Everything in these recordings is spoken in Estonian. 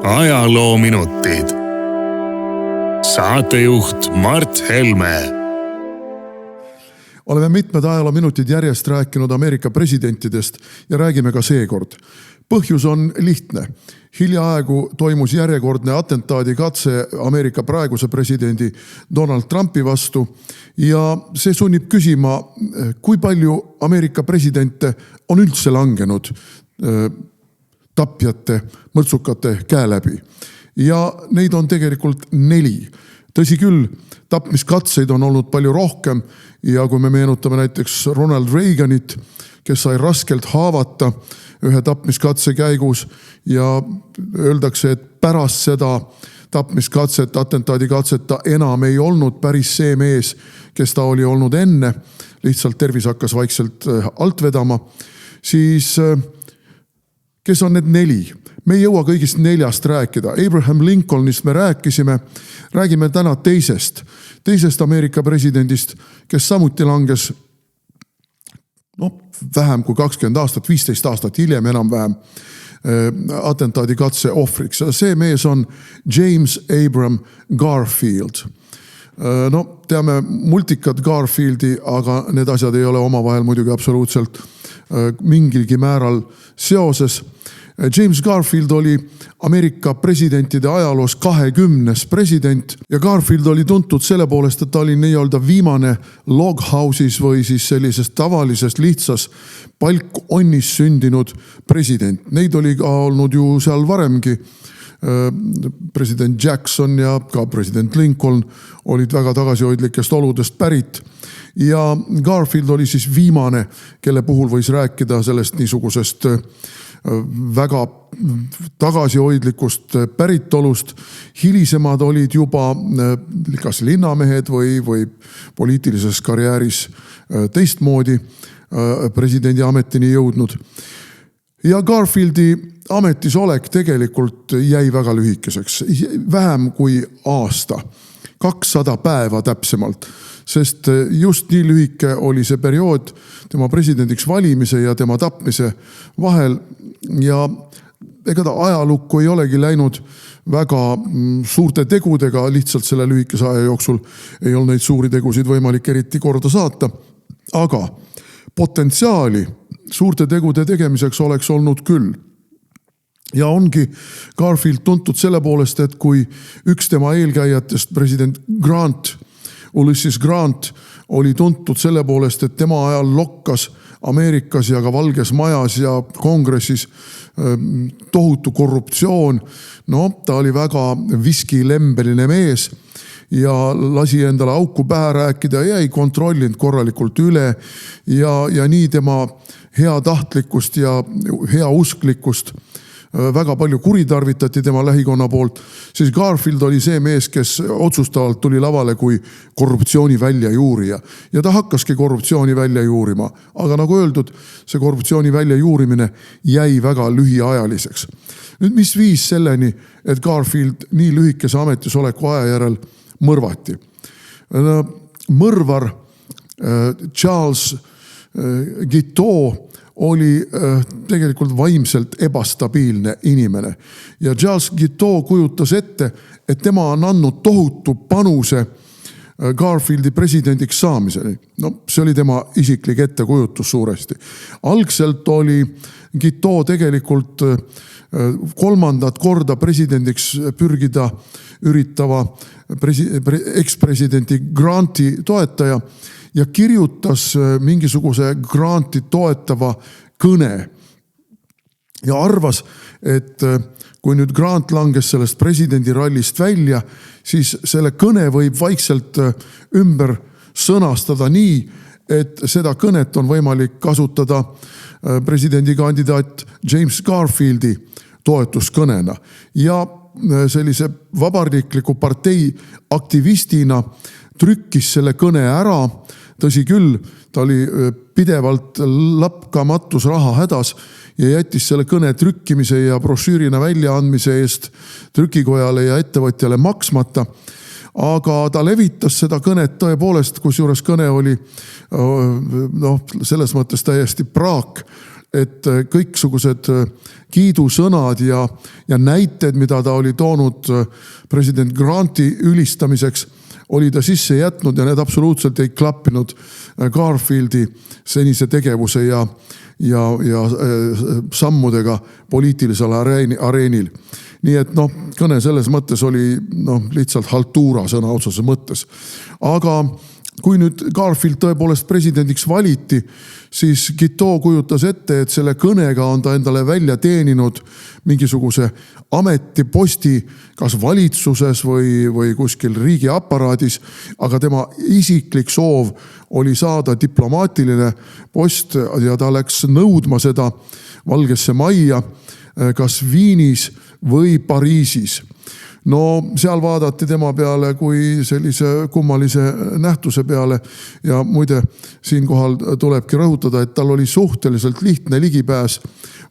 ajaloominutid. Saatejuht Mart Helme. Oleme mitmed ajaloominutid järjest rääkinud Ameerika presidentidest ja räägime ka seekord. Põhjus on lihtne. Hiljaaegu toimus järjekordne atentaadikatse Ameerika praeguse presidendi Donald Trumpi vastu ja see sunnib küsima, kui palju Ameerika presidente on üldse langenud tapjate, mõrtsukate käe läbi. Ja neid on tegelikult 4. Tõsi küll, tapmiskatseid on olnud palju rohkem ja kui me meenutame näiteks Ronald Reaganit, kes sai raskelt haavata ühe tapmiskatse käigus ja öeldakse, et pärast seda tapmiskatset, atentaadikatset ta enam ei olnud päris see mees, kes ta oli olnud enne, lihtsalt tervis hakkas vaikselt alt vedama, siis kes on need 4? Me ei jõua kõigist 4 rääkida. Abraham Lincolnist me räägime täna teisest Ameerika presidendist, kes samuti langes vähem kui 20 aastat, 15 aastat hiljem enam-vähem atentaadikatse ohvriks. See mees on James Abram Garfield. Teame multikat Garfieldi, aga need asjad ei ole omavahel muidugi absoluutselt mingilgi määral seoses. James Garfield oli Ameerika presidentide ajaloos 20. president ja Garfield oli tuntud selle poolest, et ta oli nii-öelda viimane loghouse'is või siis sellises tavalises lihtsas palkonnis sündinud president. Neid oli ka olnud ju seal varemgi. President Jackson ja ka president Lincoln olid väga tagasihoidlikest oludest pärit. Ja Garfield oli siis viimane, kelle puhul võis rääkida sellest niisugusest väga tagasihoidlikust päritolust. Hilisemad olid juba kas linnamehed või poliitilises karjääris teistmoodi presidendi ametini jõudnud. Ja Garfieldi ametisolek tegelikult jäi väga lühikeseks. Vähem kui aasta. 200 päeva täpsemalt. Sest just nii lühike oli see periood tema presidendiks valimise ja tema tapmise vahel ja ega ta ajalukku ei olegi läinud väga suurte tegudega, lihtsalt selle lühikese aja jooksul ei olnud neid suuri tegusid võimalik eriti korda saata, aga potentsiaali suurte tegude tegemiseks oleks olnud küll. Ja ongi Garfield tuntud selle poolest, et kui üks tema eelkäijatest, president Ulysses Grant, oli tuntud selle poolest, et tema ajal lokkas Ameerikas ja ka Valges Majas ja kongressis tohutu korruptsioon. Ta oli väga viskilembeline mees ja lasi endale auku pähe rääkida ja ei kontrollinud korralikult üle ja nii tema heatahtlikkust ja heausklikkust väga palju kuritarvitati tema lähikonna poolt, siis Garfield oli see mees, kes otsustavalt tuli lavale kui korruptsiooni väljajuurija. Ja ta hakkaski korruptsiooni välja juurima. Aga nagu öeldud, see korruptsiooni väljajuurimine jäi väga lühiajaliseks. Nüüd mis viis selleni, et Garfield nii lühikese ametisoleku aja järel mõrvati? Mõrvar Charles Guiteau oli tegelikult vaimselt ebastabiilne inimene. Ja Charles Guiteau kujutas ette, et tema on andnud tohutu panuse Garfieldi presidendiks saamiseni. See oli tema isiklik ettekujutus suuresti. Algselt oli Guiteau tegelikult 3. korda presidendiks pürgida üritava ekspresidenti Granti toetaja ja kirjutas mingisuguse Granti toetava kõne ja arvas, et kui nüüd Grant langes sellest presidendi rallist välja, siis selle kõne võib vaikselt ümber sõnastada nii, et seda kõnet on võimalik kasutada presidendikandidaat James Garfieldi toetuskõnena ja sellise vabarlikliku partei aktivistina trükkis selle kõne ära. Tõsi küll, ta oli pidevalt lapkamatus raha hädas ja jättis selle kõne trükkimise ja brošüürina väljaandmise eest trükikojale ja ettevõtjale maksmata. Aga ta levitas seda kõnet tõepoolest, kusjuures kõne oli selles mõttes täiesti praak et kõiksugused kiidusõnad ja näited, mida ta oli toonud president Granti ülistamiseks, oli ta sisse jätnud ja need absoluutselt ei klappinud Garfieldi senise tegevuse ja sammudega poliitilisel areenil. Nii et kõne selles mõttes oli lihtsalt haltuura sõna otseses mõttes. Aga kui nüüd Garfield tõepoolest presidendiks valiti, siis Guiteau kujutas ette, et selle kõnega on ta endale välja teeninud mingisuguse ametiposti kas valitsuses või kuskil riigiaparaadis, aga tema isiklik soov oli saada diplomaatiline post ja ta läks nõudma seda Valgesse Majja, kas Viinis või Pariisis. No seal vaadati tema peale kui sellise kummalise nähtuse peale ja muide siinkohal tulebki rõhutada, et tal oli suhteliselt lihtne ligipääs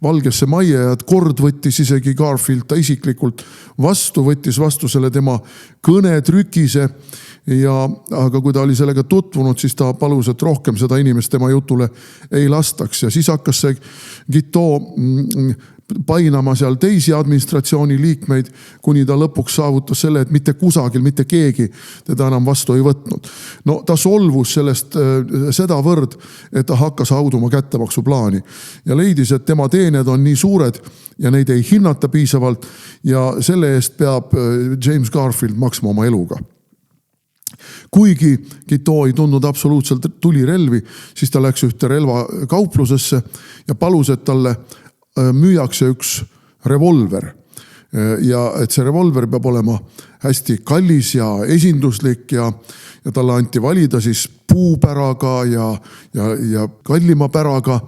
Valgesse Majja ja kord võttis isegi Garfield ta isiklikult võttis vastu selle tema kõnetrükise aga kui ta oli sellega tutvunud, siis ta palus, et rohkem seda inimest tema jutule ei lastaks ja siis hakkas see Guiteau painama seal teisi administratsiooni liikmeid, kuni ta lõpuks saavutas selle, et mitte kusagil, mitte keegi teda enam vastu ei võtnud. No ta solvus sellest sedavõrd, et ta hakkas hauduma kättemaksuplaani ja leidis, et tema teened on nii suured ja neid ei hinnata piisavalt ja selle eest peab James Garfield maksma oma eluga. Kuigi Guiteau ei tundnud absoluutselt tulirelvi, siis ta läks ühte relvakauplusesse ja palus, et talle müüakse üks revolver ja et see revolver peab olema hästi kallis ja esinduslik ja talle anti valida siis puupäraga ja kallima päraga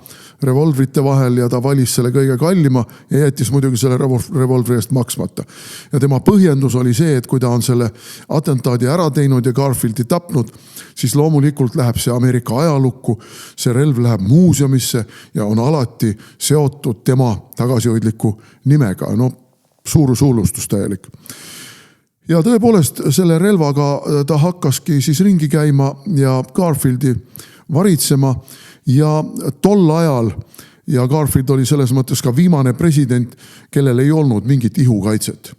revolvrite vahel ja ta valis selle kõige kallima ja jättis muidugi selle revolvri eest maksmata. Ja tema põhjendus oli see, et kui ta on selle atentaadi ära teinud ja Garfieldi tapnud, siis loomulikult läheb see Ameerika ajalukku, see relv läheb muuseumisse ja on alati seotud tema tagasihoidliku nimega. No suurusuulustus täielik. Ja tõepoolest selle relvaga ta hakkaski siis ringi käima ja Garfieldi varitsema ja tol ajal, ja Garfield oli selles mõttes ka viimane president, kellel ei olnud mingit ihukaitset.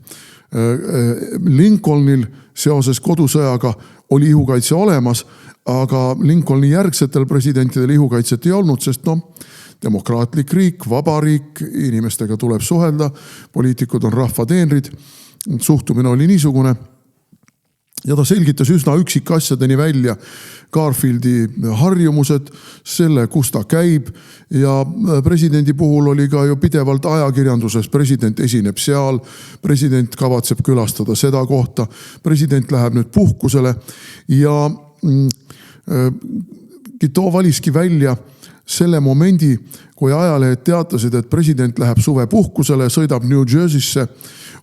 Lincolnil seoses kodusõjaga oli ihukaitse olemas, aga Lincolni järgsetel presidentidel ihukaitset ei olnud, sest demokraatlik riik, vaba riik, inimestega tuleb suhelda, poliitikud on rahva teenrid, suhtumine oli niisugune. Ja ta selgitas üsna üksikasjadeni välja Garfieldi harjumused, selle, kus ta käib ja presidendi puhul oli ka ju pidevalt ajakirjanduses, president esineb seal, president kavatseb külastada seda kohta, president läheb nüüd puhkusele ja Guiteau valiski välja selle momendi, kui ajalehed teatasid, et president läheb suvepuhkusele, sõidab New Jersey'sse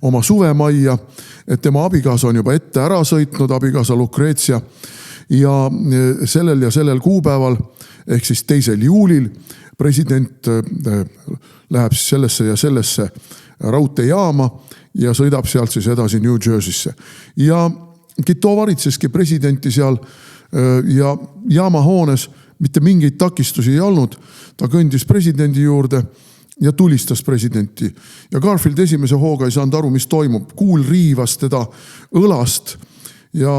oma suvemajja, et tema abikaasa on juba ette ära sõitnud, abikaasa Lucrezia ja sellel kuupäeval ehk siis 2. juulil president läheb siis sellesse ja sellesse raudteejaama ja sõidab sealt siis edasi New Jersey'sse. Ja Guiteau varitseski presidenti seal ja jaamahoones mitte mingeid takistusi ei olnud. Ta kõndis presidendi juurde ja tulistas presidenti. Ja Garfield esimese hooga ei saanud aru, mis toimub. Kuul riivas teda õlast ja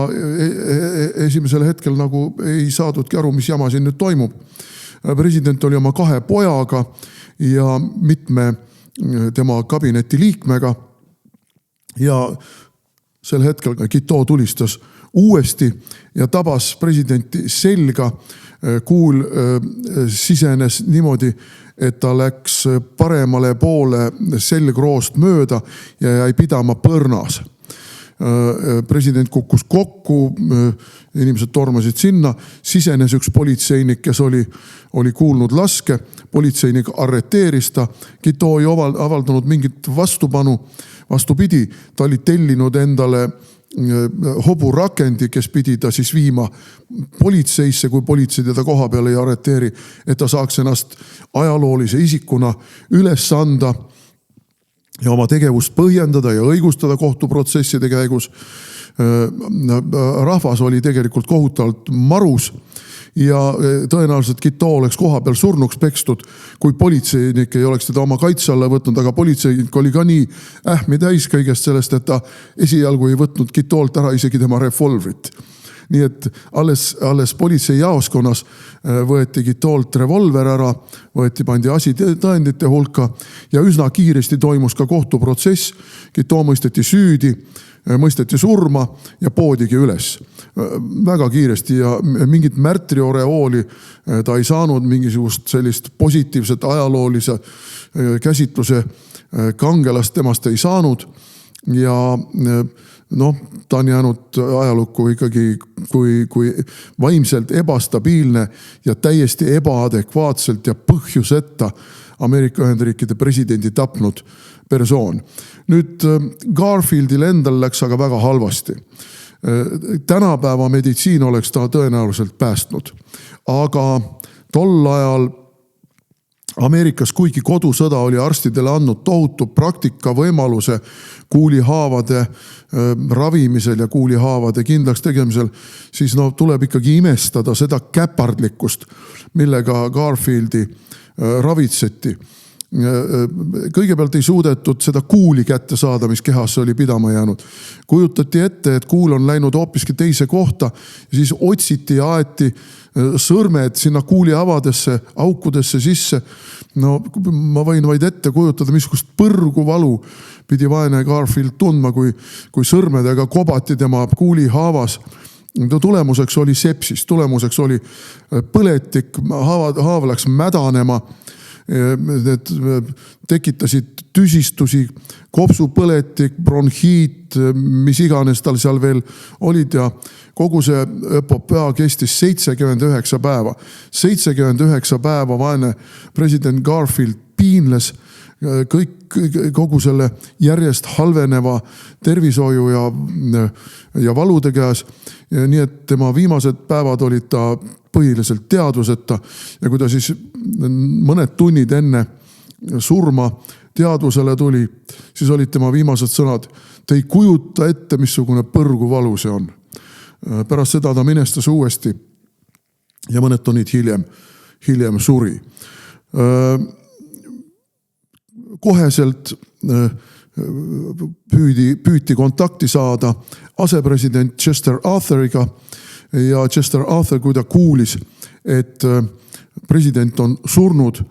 esimesel hetkel nagu ei saadudki aru, mis jama siin nüüd toimub. President oli oma 2 pojaga ja mitme tema kabineti liikmega ja sel hetkel Guiteau tulistas uuesti ja tabas presidenti selga. Kuul sisenes niimoodi, et ta läks paremale poole selgroost mööda ja jäi pidama põrnas. President kukkus kokku, inimesed tormasid sinna, sisenes üks politseinik, kes oli kuulnud laske, politseinik arreteeris ta, Guiteau ei avaldanud mingit vastupanu, vastupidi, ta oli tellinud endale hoburakendi, kes pidi ta siis viima politseisse, kui politsei teda koha peale ei arreteeri, et ta saaks ennast ajaloolise isikuna üles anda. ja oma tegevust põhjendada ja õigustada kohtuprotsesside käigus. Rahvas oli tegelikult kohutavalt marus ja tõenäoliselt Guiteau oleks koha peal surnuks pekstud, kui politseinik ei oleks teda oma kaitse alla võtnud, aga politseinik oli ka nii ähmi täis kõigest sellest, et ta esialgu ei võtnud Guiteau'lt ära isegi tema revolvrit. Nii et alles politsei jaoskonnas võeti Guiteau'lt revolver ära, pandi asi tõendite hulka ja üsna kiiresti toimus ka kohtuprotsess. Guiteau mõisteti süüdi, mõisteti surma ja poodigi üles. Väga kiiresti ja mingit märtrioreooli ta ei saanud, mingisugust sellist positiivset ajaloolise käsitluse kangelast temast ei saanud ja ta on jäänud ajalukku ikkagi kui vaimselt ebastabiilne ja täiesti ebaadekvaatselt ja põhjuseta Ameerika Ühendriikide presidendi tapnud persoon. Nüüd Garfieldil endal läks aga väga halvasti. Tänapäeva meditsiin oleks ta tõenäoliselt päästnud. Aga tol ajal Ameerikas, kuigi kodusõda oli arstidele andnud tohutu praktika võimaluse kuulihaavade ravimisel ja kuulihaavade kindlaks tegemisel, siis tuleb ikkagi imestada seda käpardlikkust, millega Garfieldi ravitseti. Kõigepealt ei suudetud seda kuuli kätte saada, mis kehasse oli pidama jäänud. Kujutati ette, et kuul on läinud hoopiski teise kohta ja siis otsiti ja aeti sõrmed sinna kuuli avadesse, aukudesse sisse. Ma võin vaid ette kujutada, missugust põrgu valu pidi vaene Garfield tundma, kui sõrmedega kobati tema kuuli haavas. Tulemuseks oli sepsis, tulemuseks oli põletik, haav läks mädanema. Need tekitasid tüsistusi, kopsupõletik, bronhiit, mis iganes tal seal veel olid ja kogu see epopöa kestis 79 päeva. 79 päeva vaene president Garfield piinles kogu selle järjest halveneva tervishoiu ja valude käes. Nii et tema viimased päevad olid ta põhiliselt teadvuseta ja kui ta siis mõned tunnid enne surma teadvusele tuli, siis olid tema viimased sõnad: te ei kujuta ette, missugune põrgu valu see on. Pärast seda ta minestas uuesti ja mõned tunnid hiljem suri. Koheselt püüti kontakti saada asepresident Chester Arthuriga ja Chester Arthur, kui ta kuulis, et president on surnud,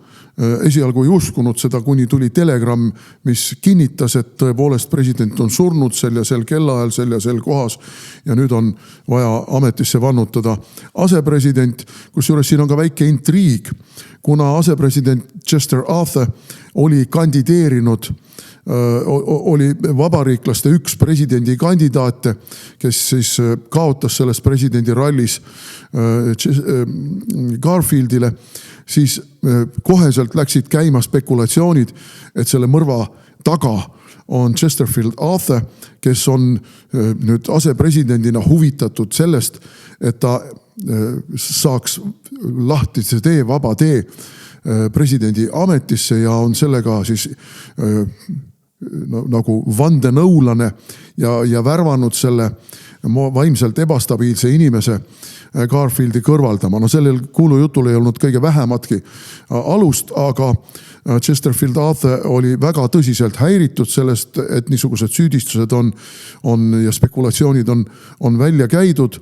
esialgu ei uskunud seda, kuni tuli telegramm, mis kinnitas, et tõepoolest president on surnud sel ja sel kellaajal, sel ja sel kohas ja nüüd on vaja ametisse vannutada asepresident. Kusjuures siin on ka väike intriig, kuna asepresident Chester Arthur oli kandideerinud, oli vabariiklaste üks presidendikandidaate, kes siis kaotas selles presidendi rallis Garfieldile, siis koheselt läksid käima spekulatsioonid, et selle mõrva taga on Chesterfield Arthur, kes on nüüd asepresidendina huvitatud sellest, et ta saaks lahtise tee, vaba tee presidendi ametisse ja on sellega siis nagu vandenõulane ja värvanud selle vaimselt ebastabiilse inimese Garfieldi kõrvaldama. Sellel kuulujutul ei olnud kõige vähematki alust, aga Chesterfield Arthur oli väga tõsiselt häiritud sellest, et niisugused süüdistused on ja spekulatsioonid on välja käidud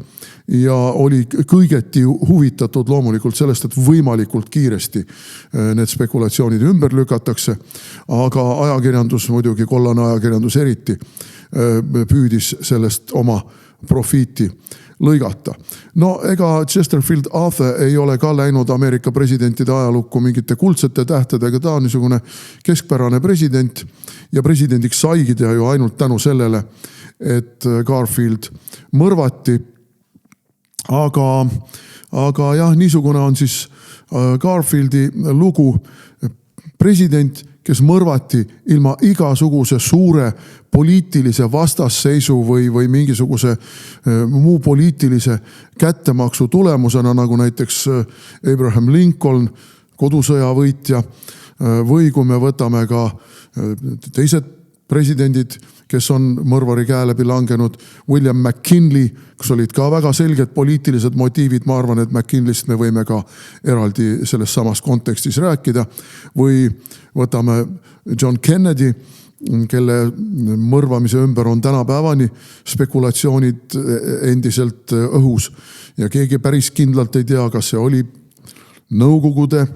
ja oli kõigeti huvitatud loomulikult sellest, et võimalikult kiiresti need spekulatsioonid ümber lükatakse. Aga ajakirjandus, muidugi kollane ajakirjandus eriti, püüdis sellest oma profiiti lõigata. Ega Chesterfield Arthur ei ole ka läinud Ameerika presidentide ajalukku mingite kuldsete tähtedega, ta on niisugune keskpärane president ja presidendiks saigi ta ju ainult tänu sellele, et Garfield mõrvati. Aga jah, niisugune on siis Garfieldi lugu. President, kes mõrvati ilma igasuguse suure poliitilise vastasseisu või mingisuguse muu poliitilise kättemaksu tulemusena, nagu näiteks Abraham Lincoln, kodusõja võitja, või kui me võtame ka teised presidendid, kes on mõrvari käe läbi langenud, William McKinley, kus olid ka väga selged poliitilised motiivid, ma arvan, et McKinleyst me võime ka eraldi selles samas kontekstis rääkida, või võtame John Kennedy, kelle mõrvamise ümber on tänapäevani spekulatsioonid endiselt õhus ja keegi päris kindlalt ei tea, kas see oli Nõukogude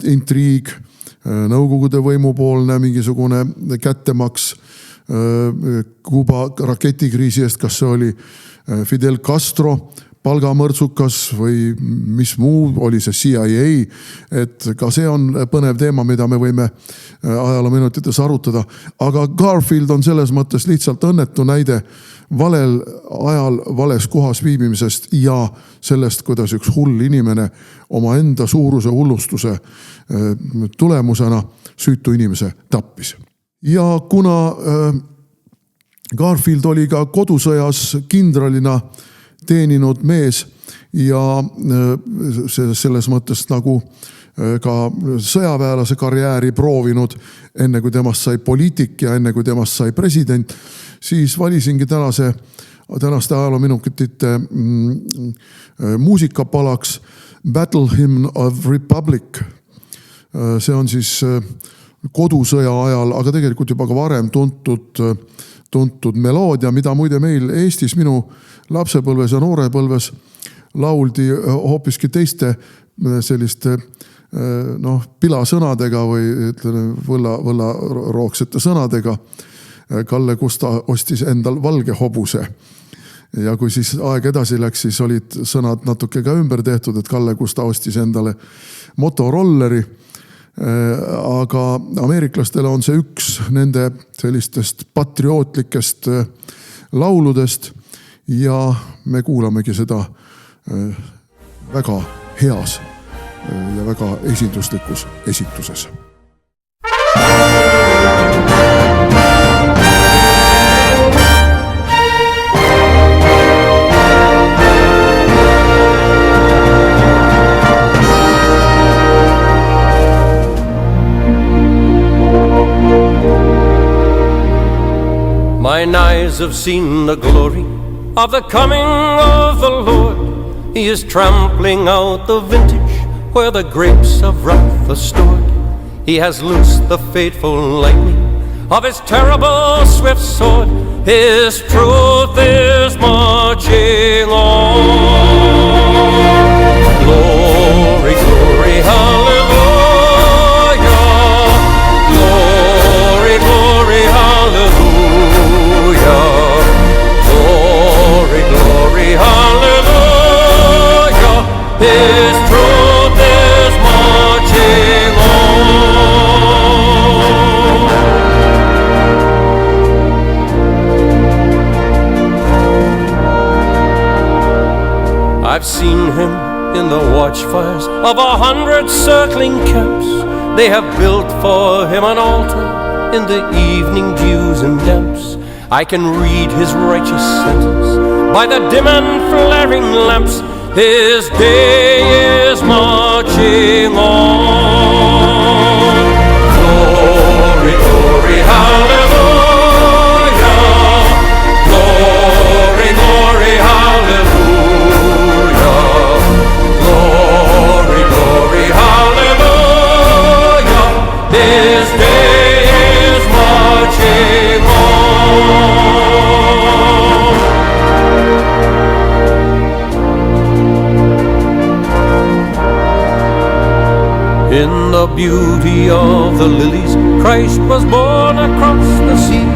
intriig, Nõukogude võimupoolne mingisugune kättemaks Kuuba raketikriisi eest, kas see oli Fidel Castro palgamõrtsukas või mis muu, oli see CIA, et ka see on põnev teema, mida me võime ajaloominutites arutada. Aga Garfield on selles mõttes lihtsalt õnnetu näide valel ajal vales kohas viibimisest ja sellest, kuidas üks hull inimene oma enda suuruse hullustuse tulemusena süütu inimese tappis. Ja kuna Garfield oli ka kodusõjas kindralina teeninud mees ja selles mõttes nagu ka sõjaväelase karjääri proovinud enne kui temast sai poliitik ja enne kui temast sai president, siis valisingi tänaste ajaloominutite muusikapalaks Battle Hymn of Republic. See on siis kodusõja ajal, aga tegelikult juba ka varem tuntud meloodia, mida muide meil Eestis minu lapsepõlves ja noorepõlves lauldi hoopiski teiste selliste pilasõnadega või võllarooksete sõnadega. Kalle Kusta ostis endal valge hobuse. Ja kui siis aeg edasi läks, siis olid sõnad natuke ka ümber tehtud, et Kalle Kusta ostis endale motorolleri. Aga ameeriklastele on see üks nende sellistest patriootlikest lauludest ja me kuulamegi seda väga heas ja väga esinduslikus esituses. Mine eyes have seen the glory of the coming of the Lord. He is trampling out the vintage where the grapes of wrath are stored. He has loosed the fateful lightning of his terrible swift sword. His truth is marching on. Glory, glory, hallelujah. Glory, glory, hallelujah. Glory, glory, hallelujah. His truth is marching on. I've seen him in the watchfires of 100 circling camps. They have built for him an altar in the evening dews and damps. I can read his righteous sentence by the dim and flaring lamps. His day is marching on. Glory, glory, hallelujah. Glory, glory, hallelujah. Glory, glory, hallelujah. His day is marching on. In the beauty of the lilies, Christ was born across the sea,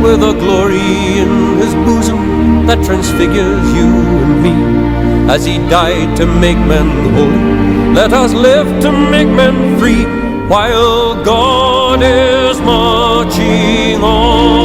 with a glory in his bosom that transfigures you and me. As he died to make men holy, let us live to make men free, while God is marching on.